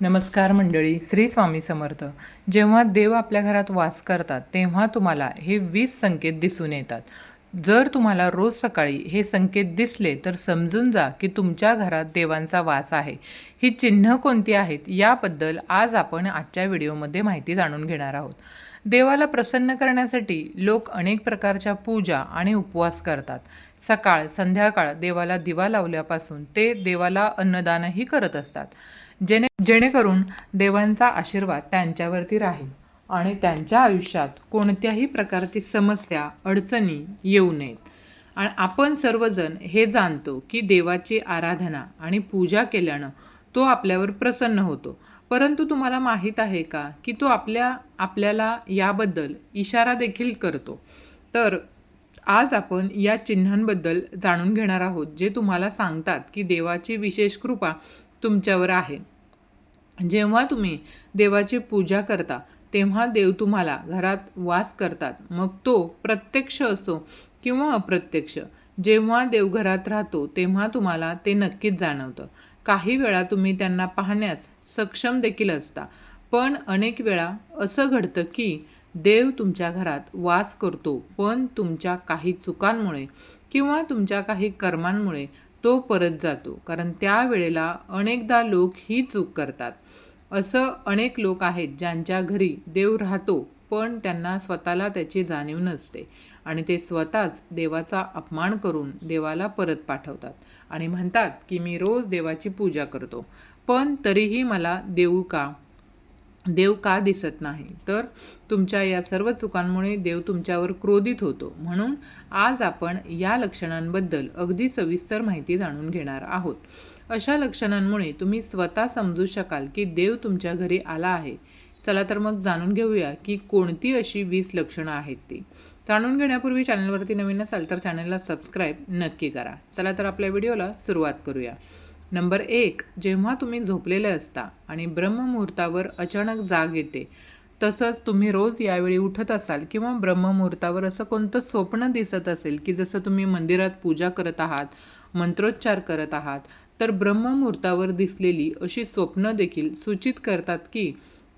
नमस्कार मंडळी, श्री स्वामी समर्थ. जेव्हा देव आपल्या घरात वास करतात तेव्हा तुम्हाला हे 20 संकेत दिसून येतात. जर तुम्हाला रोज सकाळी हे संकेत दिसले तर समजून जा की तुमच्या घरात देवांचा वास आहे. ही चिन्ह कोणती आहेत याबद्दल आज आपण आजच्या व्हिडिओमध्ये माहिती जाणून घेणार आहोत. देवाला प्रसन्न करण्यासाठी लोक अनेक प्रकारच्या पूजा आणि उपवास करतात. सकाळ संध्याकाळ देवाला दिवा लावल्यापासून ते देवाला अन्नदानही करत असतात, जेणेकरून देवांचा आशीर्वाद त्यांच्यावरती राहील आणि त्यांच्या आयुष्यात कोणत्याही प्रकारची समस्या अडचणी येऊ नयेत. आणि आपण सर्वजण हे जाणतो की देवाची आराधना आणि पूजा केल्यानं तो आपल्यावर प्रसन्न होतो. परंतु तुम्हाला माहीत आहे का की तो आपल्याला याबद्दल इशारा देखील करतो. तर आज आपण या चिन्हांबद्दल जाणून घेणार आहोत, जे तुम्हाला सांगतात की देवाची विशेष कृपा तुमच्यावर आहे. जेव्हा तुम्ही देवाची पूजा करता तेव्हा देव तुम्हाला घरात वास करतात, मग तो प्रत्यक्ष असो किंवा अप्रत्यक्ष. जेव्हा देव घरात राहतो तेव्हा तुम्हाला ते नक्कीच जाणवतं. काही वेळा तुम्ही त्यांना पाहण्यास सक्षम देखील असता, पण अनेक वेळा असं घडतं की देव तुमच्या घरात वास करतो, पण तुमच्या काही चुकांमुळे किंवा तुमच्या काही कर्मांमुळे तो परत जातो. कारण त्यावेळेला अनेकदा लोक ही चूक करतात. असं अनेक लोक आहेत ज्यांच्या घरी देव राहतो, पण त्यांना स्वतःला त्याची जाणीव नसते आणि ते स्वतःच देवाचा अपमान करून देवाला परत पाठवतात आणि म्हणतात की मी रोज देवाची पूजा करतो, पण तरीही मला देव का दिसत नाही. तर तुमच्या या सर्व चुकांमुळे देव तुमच्यावर क्रोधित होतो. म्हणून आज आपण या लक्षणांबद्दल अगदी सविस्तर माहिती जाणून घेणार आहोत. अशा लक्षणांमुळे तुम्ही स्वतः समजू शकाल की देव तुमच्या घरी आला आहे. चला तर मग जाणून घेऊया की कोणती अशी 20 लक्षणं आहेत ती. जाणून घेण्यापूर्वी चॅनलवरती नवीन असाल तर चॅनलला सबस्क्राईब नक्की करा. चला तर आपल्या व्हिडिओला सुरुवात करूया. नंबर 1, जेव्हा तुम्ही झोपलेले असता आणि ब्रह्ममुहूर्तावर अचानक जाग येते. तसंच तुम्ही रोज यावेळी उठत असाल किंवा ब्रह्ममुहूर्तावर असं कोणतं स्वप्न दिसत असेल की जसं तुम्ही मंदिरात पूजा करत आहात, मंत्रोच्चार करत आहात, तर ब्रह्ममुहूर्तावर दिसलेली अशी स्वप्न देखील सूचित करतात की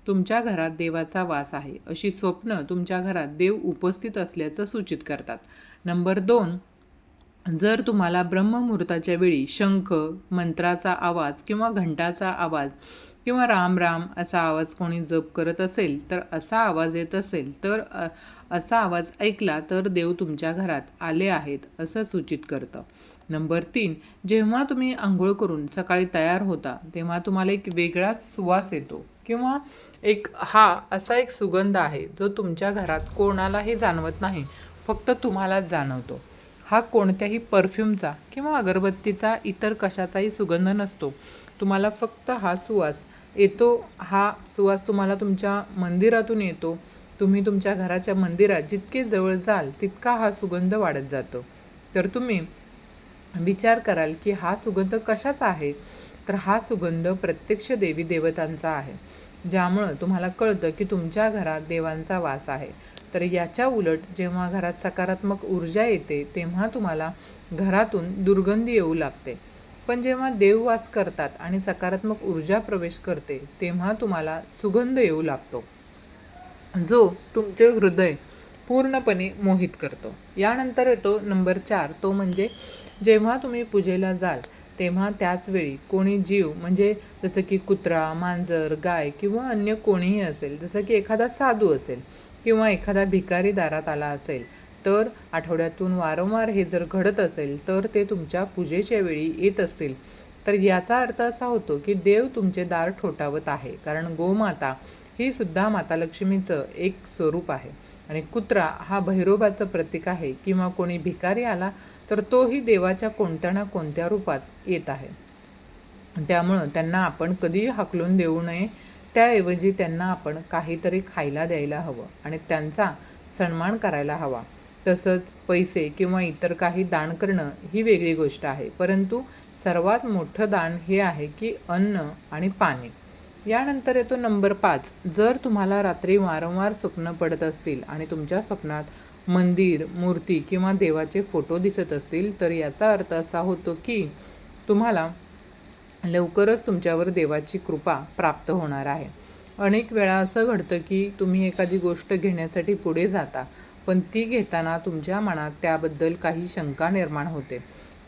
तुमच्या घरात देवाचा वास आहे. अशी स्वप्न तुमच्या घरात देव उपस्थित असल्याचं सूचित करतात. नंबर 2, जर तुम्हाला ब्रह्ममुहूर्ताच्या वेळी शंख, मंत्राचा आवाज किंवा घंटाचा आवाज किंवा राम राम असा आवाज कोणी जप करत असेल, तर असा आवाज येत असेल, तर असा आवाज ऐकला तर देव तुमच्या घरात आले आहेत असं सूचित करतं. नंबर 3, जेव्हा तुम्ही आंघोळ करून सकाळी तयार होता तेव्हा तुम्हाला एक वेगळाच सुवास येतो किंवा असा एक सुगंध आहे जो तुमच्या घरात कोणालाही जाणवत नाही, फक्त तुम्हालाच जाणवतो. हा कोणत्याही परफ्यूमचा किंवा अगरबत्तीचा इतर कशाचाही सुगंध नसतो. तुम्हाला फक्त हा सुवास येतो. हा सुवास तुम्हाला तुमच्या मंदिरातून येतो. तुम्ही तुमच्या घराच्या मंदिरात जितके जवळ जाल तितका हा सुगंध वाढत जातो. तर तुम्ही विचार कराल की हा सुगंध कशाचा आहे, तर हा सुगंध प्रत्यक्ष देवी देवतांचा आहे, ज्यामुळं तुम्हाला कळतं की तुमच्या घरात देवांचा वास आहे. तर याच्या उलट जेव्हा घरात सकारात्मक ऊर्जा येते तेव्हा तुम्हाला घरातून दुर्गंधी येऊ लागते. पण जेव्हा देव वास करतात आणि सकारात्मक ऊर्जा प्रवेश करते तेव्हा तुम्हाला सुगंध येऊ लागतो, जो तुमचे हृदय पूर्णपणे मोहित करतो. यानंतर येतो नंबर 4, तो म्हणजे जेव्हा तुम्ही पूजेला जाल तेव्हा त्याचवेळी कोणी जीव, म्हणजे जसं की कुत्रा, मांजर, गाय किंवा अन्य कोणीही असेल, जसं की एखादा साधू असेल किंवा एखादा भिकारी दारात आला असेल, तर आठवड्यातून वारंवार हे जर घडत असेल तर ते तुमच्या पूजेच्या वेळी येत असतील, तर याचा अर्थ असा होतो की देव तुमचे दार ठोठावत आहे. कारण गोमाता ही सुद्धा माता लक्ष्मीचं एक स्वरूप आहे आणि कुत्रा हा भैरोबाचं प्रतीक आहे किंवा कोणी भिकारी आला तर तोही देवाच्या कोणत्या ना कोणत्या रूपात येत आहे. त्यामुळं त्यांना आपण कधीही हाकलून देऊ नये. त्याऐवजी त्यांना आपण काहीतरी खायला द्यायला हवं आणि त्यांचा सन्मान करायला हवा. तसंच पैसे किंवा इतर काही दान करणं ही वेगळी गोष्ट आहे, परंतु सर्वात मोठं दान हे आहे की अन्न आणि पाणी. यानंतर येतो नंबर 5, जर तुम्हाला रात्री वारंवार स्वप्न पडत असतील आणि तुमच्या स्वप्नात मंदिर, मूर्ती किंवा देवाचे फोटो दिसत असतील, तर याचा अर्थ असा होतो की तुम्हाला लवकरच तुमच्यावर देवाची कृपा प्राप्त होणार आहे. अनेक वेळा असं घडतं की तुम्ही एखादी गोष्ट घेण्यासाठी पुढे जाता, पण ती घेताना तुमच्या मनात त्याबद्दल काही शंका निर्माण होते.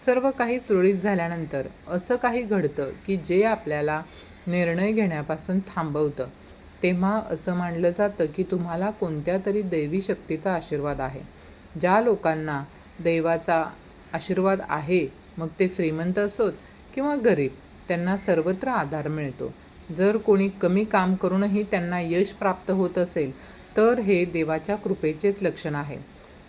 सर्व काही सुरळीत झाल्यानंतर असं काही घडतं की जे आपल्याला निर्णय घेण्यापासून थांबवतं. तेव्हा असं मानलं जातं की तुम्हाला कोणत्या तरी दैवी शक्तीचा आशीर्वाद आहे. ज्या लोकांना दैवाचा आशीर्वाद आहे, मग ते श्रीमंत असोत किंवा गरीब, त्यांना सर्वत्र आधार मिळतो. जर कोणी कमी काम करूनही त्यांना यश प्राप्त होत असेल, तर हे देवाच्या कृपेचेच लक्षण आहे.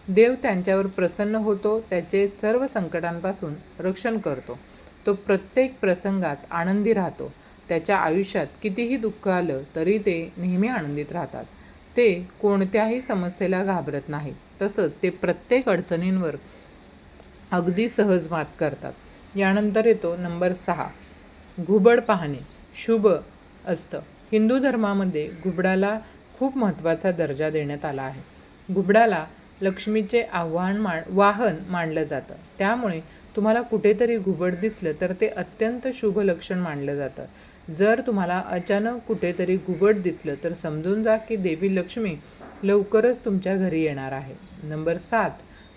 देव त्यांच्यावर प्रसन्न होतो, त्याचे सर्व संकटांपासून रक्षण करतो. तो प्रत्येक प्रसंगात आनंदी राहतो. त्याच्या आयुष्यात कितीही दुःख आलं तरी ते नेहमी आनंदित राहतात. ते कोणत्याही समस्येला घाबरत नाही. तसंच ते प्रत्येक अडचणींवर अगदी सहज मात करतात. यानंतर येतो नंबर 6, घुबड पाहणे शुभ असतं. हिंदू धर्मामध्ये घुबडाला खूप महत्त्वाचा दर्जा देण्यात आला आहे. घुबडाला लक्ष्मीचे वाहन मानलं जातं. त्यामुळे तुम्हाला कुठेतरी घुबड दिसलं तर ते अत्यंत शुभ लक्षण मानलं जातं. जर तुम्हाला अचानक कुठेतरी घुबड दिसलं तर समजून जा की देवी लक्ष्मी लवकरच तुमच्या घरी येणार आहे. नंबर 7,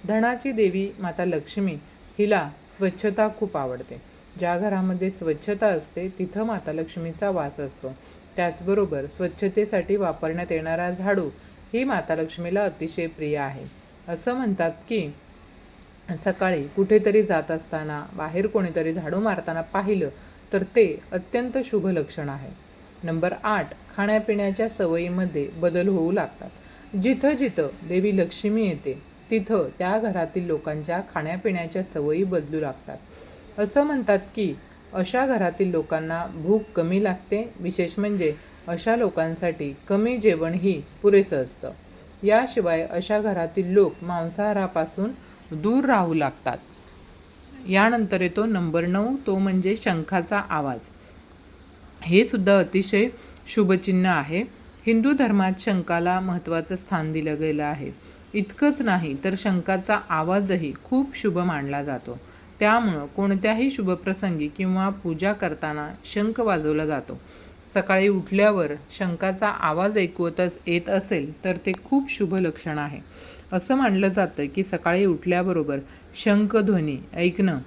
धनाची देवी माता लक्ष्मी. हिला स्वच्छता खूप आवडते. ज्या घरामध्ये स्वच्छता असते तिथं माता लक्ष्मीचा वास असतो. त्याचबरोबर स्वच्छतेसाठी वापरण्यात येणारा झाडू ही माता लक्ष्मीला अतिशय प्रिय आहे. असं म्हणतात की सकाळी कुठेतरी जात असताना बाहेर कोणीतरी झाडू मारताना पाहिलं तर ते अत्यंत शुभ लक्षण आहे. नंबर 8, खाण्यापिण्याच्या सवयीमध्ये बदल होऊ लागतात. जिथं जिथं देवी लक्ष्मी येते तिथं त्या घरातील लोकांच्या खाण्यापिण्याच्या सवयी बदलू लागतात. असं म्हणतात की अशा घरातील लोकांना भूक कमी लागते. विशेष म्हणजे अशा लोकांसाठी कमी जेवणही पुरेसं असतं. याशिवाय अशा घरातील लोक मांसाहारापासून दूर राहू लागतात. यानंतर येतो नंबर 9, तो म्हणजे शंखाचा आवाज. हे सुद्धा अतिशय शुभचिन्ह आहे. हिंदू धर्मात शंखाला महत्त्वाचं स्थान दिलं गेलं आहे. इतकंच नाही तर शंखाचा आवाजही खूप शुभ मानला जातो. त्यामुळं कोणत्याही शुभप्रसंगी किंवा पूजा करताना शंख वाजवला जातो. सकाळी उठल्यावर शंखाचा आवाज ऐकवतच येत असेल तर ते खूप शुभ लक्षण आहे. असं मानलं जातं की सकाळी उठल्याबरोबर शंखध्वनी ऐकणं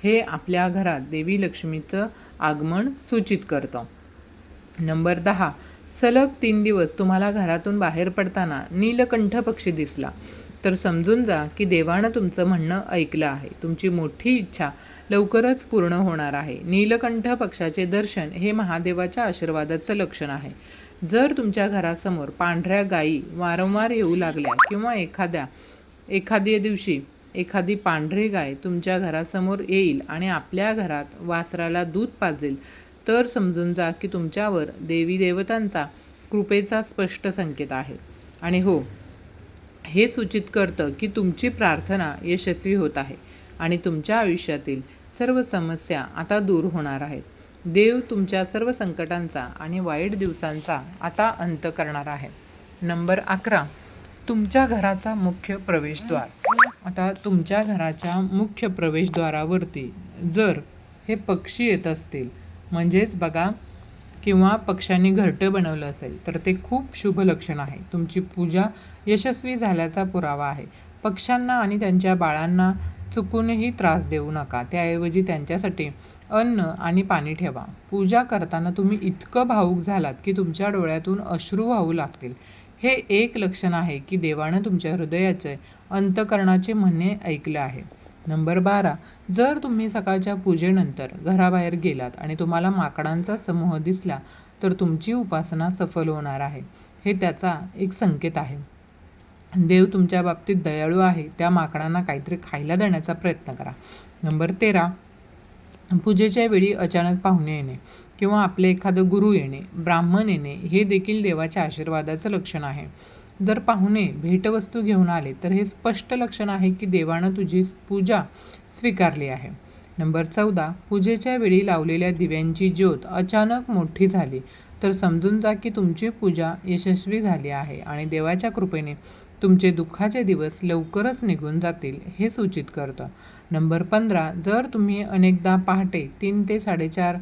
हे आपल्या घरात देवी लक्ष्मीचं आगमन सूचित करतं. नंबर 10, सलग 3 दिवस तुम्हाला घरातून बाहेर पडताना नीलकंठ पक्षी दिसला तर समजून जा की देवानं तुमचं म्हणणं ऐकलं आहे. तुमची मोठी इच्छा लवकरच पूर्ण होणार आहे. नीलकंठ पक्षाचे दर्शन हे महादेवाच्या आशीर्वादाचं लक्षण आहे. जर तुमच्या घरासमोर पांढऱ्या गायी वारंवार येऊ लागल्या किंवा एखाद्या दिवशी एखादी पांढरी गाय तुमच्या घरासमोर येईल आणि आपल्या घरात वासराला दूध पाजेल तर समजून जा की तुमच्यावर देवी देवतांचा कृपेचा स्पष्ट संकेत आहे. आणि हो, हे सूचित करतं की तुमची प्रार्थना यशस्वी होत आहे आणि तुमच्या आयुष्यातील सर्व समस्या आता दूर होणार आहेत. देव तुमच्या सर्व संकटांचा आणि वाईट दिवसांचा आता अंत करणार आहे. नंबर 11, तुमच्या घराचा मुख्य प्रवेशद्वार. आता तुमच्या घराच्या मुख्य प्रवेशद्वारावरती जर हे पक्षी येत असतील, म्हणजेच बघा, किंवा पक्ष्यांनी घरटं बनवलं असेल तर ते खूप शुभ लक्षण आहे. तुमची पूजा यशस्वी झाल्याचा पुरावा आहे. पक्ष्यांना आणि त्यांच्या बाळांना चुकूनही त्रास देऊ नका. त्याऐवजी त्यांच्यासाठी अन्न आणि पाणी ठेवा. पूजा करताना तुम्ही इतकं भावूक झालात की तुमच्या डोळ्यातून अश्रू वाहू लागतील. हे एक लक्षण आहे की देवानं तुमच्या हृदयाचे अंतःकरणाचे म्हणणे ऐकलं आहे. नंबर 12, जर तुम्ही सकाळच्या पूजेनंतर घराबाहेर गेलात आणि तुम्हाला माकडांचा समूह दिसला तर तुमची उपासना सफल होणार आहे. हे त्याचा एक संकेत आहे. देव तुमच्या बाबतीत दयाळू आहे. त्या माकडांना काहीतरी खायला देण्याचा प्रयत्न करा. नंबर 13, पूजेच्या वेळी अचानक पाहुणे येणे किंवा आपले एखादं गुरु येणे, ब्राह्मण येणे हे देखील देवाच्या आशीर्वादाचं लक्षण आहे. जर पाहुणे भेटवस्तू घेऊन आले तर हे स्पष्ट लक्षण आहे की देवानं तुझी पूजा स्वीकारली आहे. नंबर 14, पूजेच्या वेळी लावलेल्या दिव्यांची ज्योत अचानक मोठी झाली तर समजून जा की तुमची पूजा यशस्वी झाली आहे आणि देवाच्या कृपेने तुमचे दुःखाचे दिवस लवकरच निघून जातील हे सूचित करतं. नंबर 15, जर तुम्ही अनेकदा पहाटे 3 ते 4:30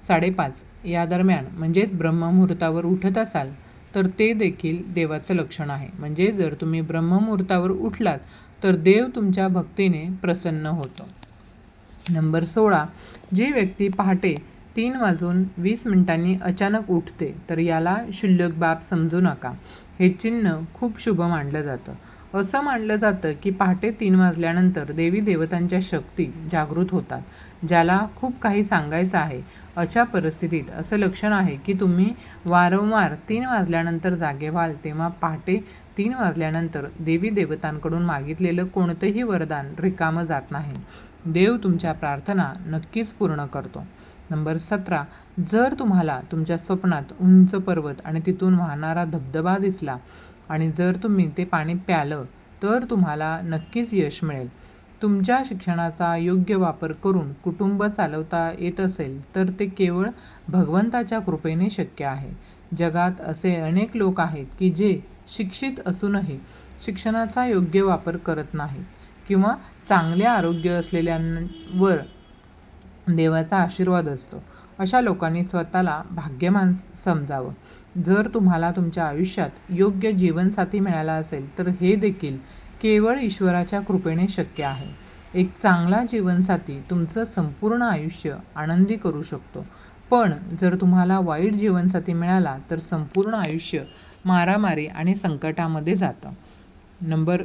5:30 या दरम्यान म्हणजेच ब्रह्ममुहूर्तावर उठत असाल तर ते देखील देवाचं लक्षण आहे. म्हणजे जर तुम्ही ब्रह्ममुहूर्तावर उठलात तर देव तुमच्या भक्तीने प्रसन्न होतो. नंबर 16, जी व्यक्ती पहाटे 3:20 अचानक उठते तर याला क्षुल्लक बाब समजू नका. हे चिन्ह खूप शुभ मानलं जातं. असं मानलं जातं की पहाटे 3 वाजल्यानंतर देवी देवतांच्या शक्ती जागृत होतात. ज्याला खूप काही सांगायचं आहे अशा परिस्थितीत असं लक्षण आहे की तुम्ही वारंवार 3 वाजल्यानंतर जागे व्हाल, तेव्हा पहाटे 3 वाजल्यानंतर देवी देवतांकडून मागितलेलं कोणतंही वरदान रिकामं जात नाही. देव तुमच्या प्रार्थना नक्कीच पूर्ण करतो. नंबर 17, जर तुम्हाला तुमच्या स्वप्नात उंच पर्वत आणि तिथून वाहणारा धबधबा दिसला आणि जर तुम्ही ते पाणी प्यालं तर तुम्हाला नक्कीच यश मिळेल. तुमच्या शिक्षणाचा योग्य वापर करून कुटुंब चालवता येत असेल तर ते केवळ भगवंताच्या कृपेने शक्य आहे. जगात असे अनेक लोक आहेत की जे शिक्षित असूनही शिक्षणाचा योग्य वापर करत नाहीत किंवा चांगले आरोग्य असलेल्यांवर देवाचा आशीर्वाद असतो. अशा लोकांनी स्वतःला भाग्यवान समजावं. जर तुम्हाला तुमच्या आयुष्यात योग्य जीवनसाथी मिळाला असेल तर हे देखील केवळ ईश्वराच्या कृपेने शक्य आहे. एक चांगला जीवनसाथी तुमचं संपूर्ण आयुष्य आनंदी करू शकतो, पण जर तुम्हाला वाईट जीवनसाथी मिळाला तर संपूर्ण आयुष्य मारामारी आणि संकटामध्ये जातं. नंबर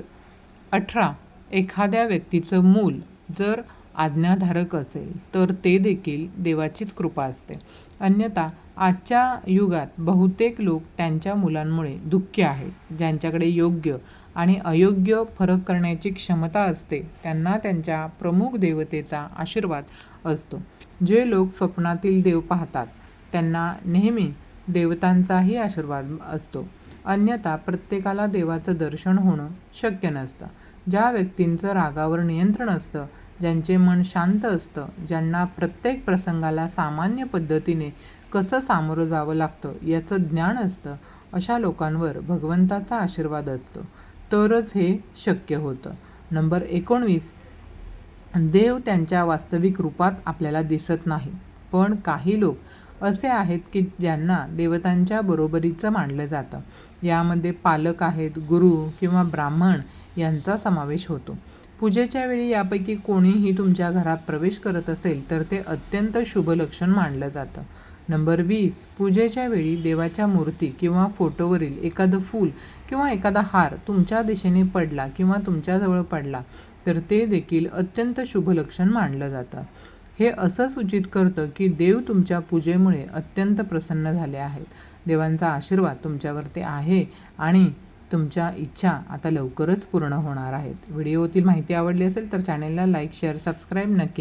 18, एखाद्या व्यक्तीचं मूल जर आज्ञाधारक असेल तर ते देखील देवाचीच कृपा असते. अन्यथा आजच्या युगात बहुतेक लोक त्यांच्या मुलांमुळे दुःखी आहेत. ज्यांच्याकडे योग्य आणि अयोग्य फरक करण्याची क्षमता असते त्यांना त्यांच्या प्रमुख देवतेचा आशीर्वाद असतो. जे लोक स्वप्नातील देव पाहतात त्यांना नेहमी देवतांचाही आशीर्वाद असतो. अन्यथा प्रत्येकाला देवाचं दर्शन होणं शक्य नसतं. ज्या व्यक्तींचं रागावर नियंत्रण असतं, ज्यांचे मन शांत असतं, ज्यांना प्रत्येक प्रसंगाला सामान्य पद्धतीने कसं सामोरं जावं लागतं याचं ज्ञान असतं, अशा लोकांवर भगवंताचा आशीर्वाद असतो, तरच हे शक्य होतं. नंबर 19, देव त्यांच्या वास्तविक रूपात आपल्याला दिसत नाही, पण काही लोक असे आहेत की ज्यांना देवतांच्या बरोबरीचं मानलं जातं. यामध्ये पालक आहेत, गुरु किंवा ब्राह्मण यांचा समावेश होतो. पूजेच्या वेळी यापैकी कोणीही तुमच्या घरात प्रवेश करत असेल तर ते अत्यंत शुभ लक्षण मानलं जातं. नंबर 20, पूजेच्या वेळी देवाच्या मूर्ती किंवा फोटोवरील एखादं फूल किंवा एखादा हार तुमच्या दिशेने पडला किंवा तुमच्याजवळ पडला तर ते देखील अत्यंत शुभ लक्षण मानलं जातं. हे असं सूचित करतं की देव तुमच्या पूजेमुळे अत्यंत प्रसन्न झाले आहेत. देवांचा आशीर्वाद तुमच्यावरती आहे आणि तुमच्या इच्छा आता लवकरच पूर्ण होणार आहेत. व्हिडिओतील माहिती आवडली असेल तर चॅनेलला लाईक, शेअर, सबस्क्राईब नक्की